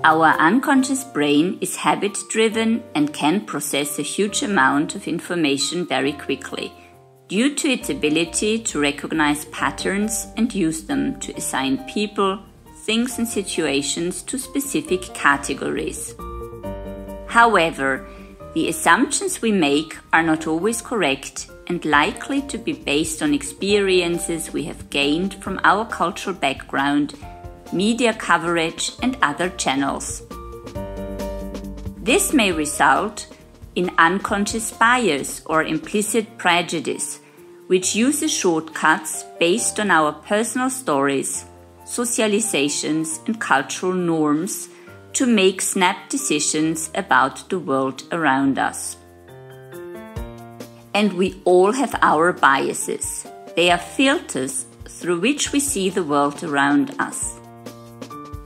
Our unconscious brain is habit-driven and can process a huge amount of information very quickly, due to its ability to recognize patterns and use them to assign people, things and situations to specific categories. However, the assumptions we make are not always correct and likely to be based on experiences we have gained from our cultural background, media coverage, and other channels. This may result in unconscious bias or implicit prejudice, which uses shortcuts based on our personal stories, socializations, and cultural norms to make snap decisions about the world around us. And we all have our biases. They are filters through which we see the world around us.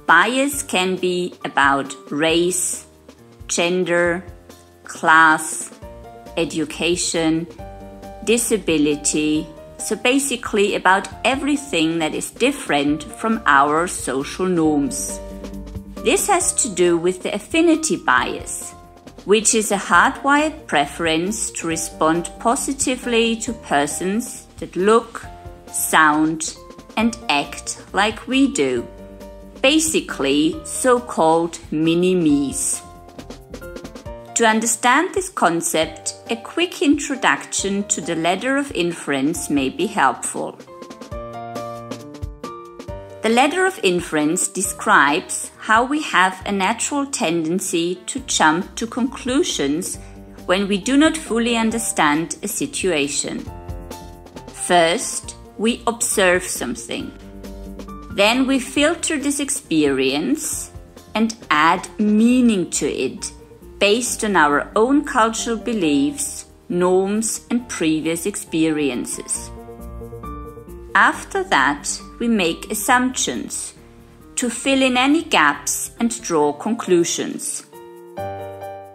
Bias can be about race, gender, class, education, disability, so basically about everything that is different from our social norms. This has to do with the affinity bias, which is a hardwired preference to respond positively to persons that look, sound, and act like we do. Basically, so-called mini-me's. To understand this concept, a quick introduction to the ladder of inference may be helpful. The ladder of inference describes how we have a natural tendency to jump to conclusions when we do not fully understand a situation. First, we observe something. Then we filter this experience and add meaning to it based on our own cultural beliefs, norms, and previous experiences. After that, we make assumptions to fill in any gaps and draw conclusions.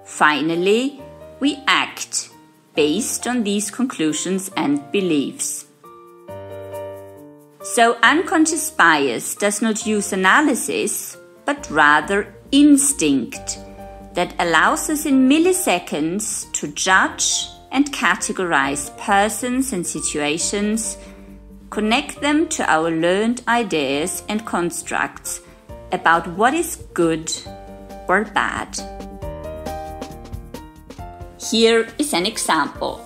Finally, we act based on these conclusions and beliefs. So unconscious bias does not use analysis, but rather instinct that allows us in milliseconds to judge and categorize persons and situations, connect them to our learned ideas and constructs about what is good or bad. Here is an example.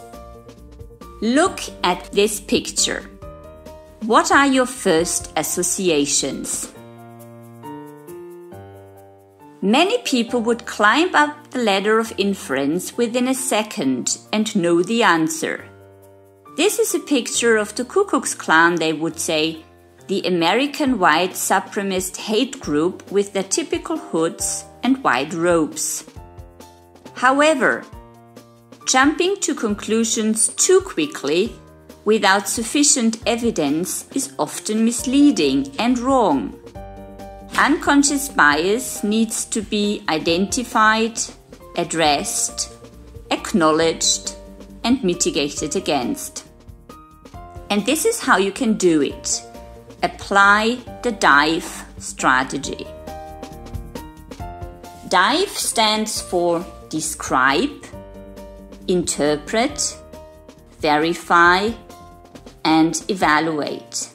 Look at this picture. What are your first associations? Many people would climb up the ladder of inference within a second and know the answer. This is a picture of the Ku Klux Klan, they would say, the American white supremacist hate group with their typical hoods and white robes. However, jumping to conclusions too quickly without sufficient evidence is often misleading and wrong. Unconscious bias needs to be identified, addressed, acknowledged, and mitigated against. And this is how you can do it. Apply the DIVE strategy. DIVE stands for describe, interpret, verify, and evaluate.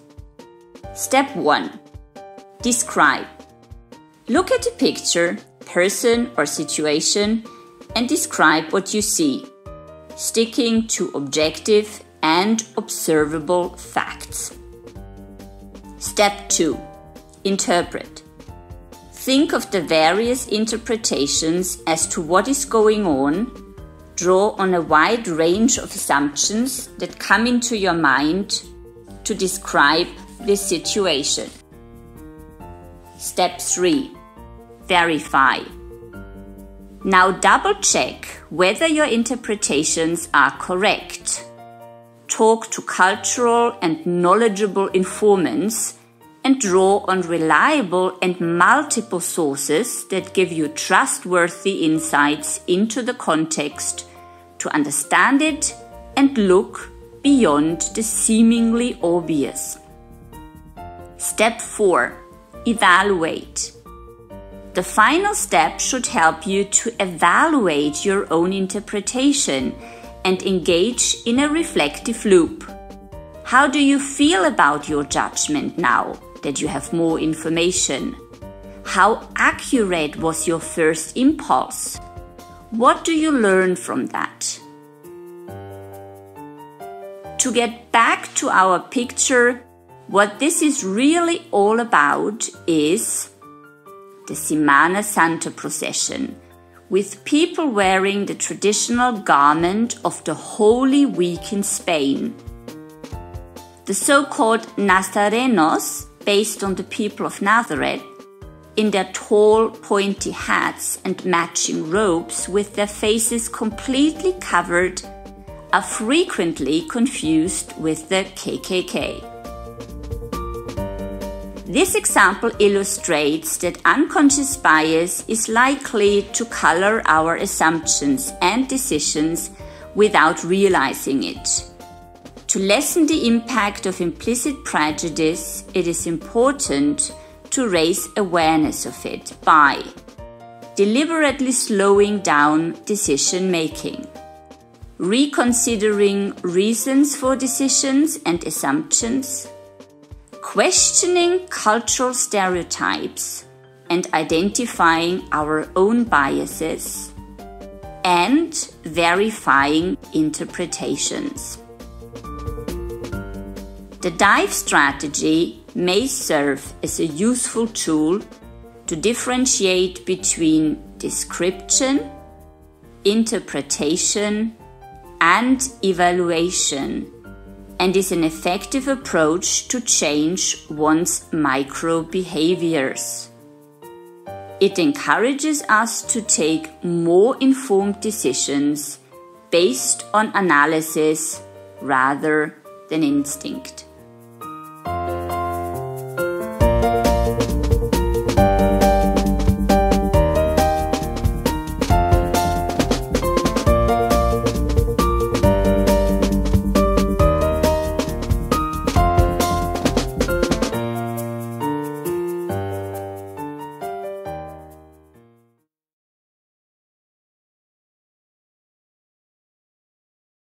Step 1. Describe. Look at a picture, person or situation and describe what you see, sticking to objective and observable facts. Step 2. Interpret. Think of the various interpretations as to what is going on. Draw on a wide range of assumptions that come into your mind to describe this situation. Step 3. Verify. Now double-check whether your interpretations are correct. Talk to cultural and knowledgeable informants and draw on reliable and multiple sources that give you trustworthy insights into the context to understand it and look beyond the seemingly obvious. Step 4. Evaluate. The final step should help you to evaluate your own interpretation and engage in a reflective loop. How do you feel about your judgment now that you have more information? How accurate was your first impulse? What do you learn from that? To get back to our picture, what this is really all about is the Semana Santa procession, with people wearing the traditional garment of the Holy Week in Spain. The so-called Nazarenos, based on the people of Nazareth, in their tall, pointy hats and matching robes with their faces completely covered, are frequently confused with the KKK. This example illustrates that unconscious bias is likely to color our assumptions and decisions without realizing it. To lessen the impact of implicit prejudice, it is important to raise awareness of it by deliberately slowing down decision-making, reconsidering reasons for decisions and assumptions, questioning cultural stereotypes and identifying our own biases, and verifying interpretations. The dive strategy may serve as a useful tool to differentiate between description, interpretation, and evaluation, and is an effective approach to change one's micro-behaviors. It encourages us to take more informed decisions based on analysis rather than instinct.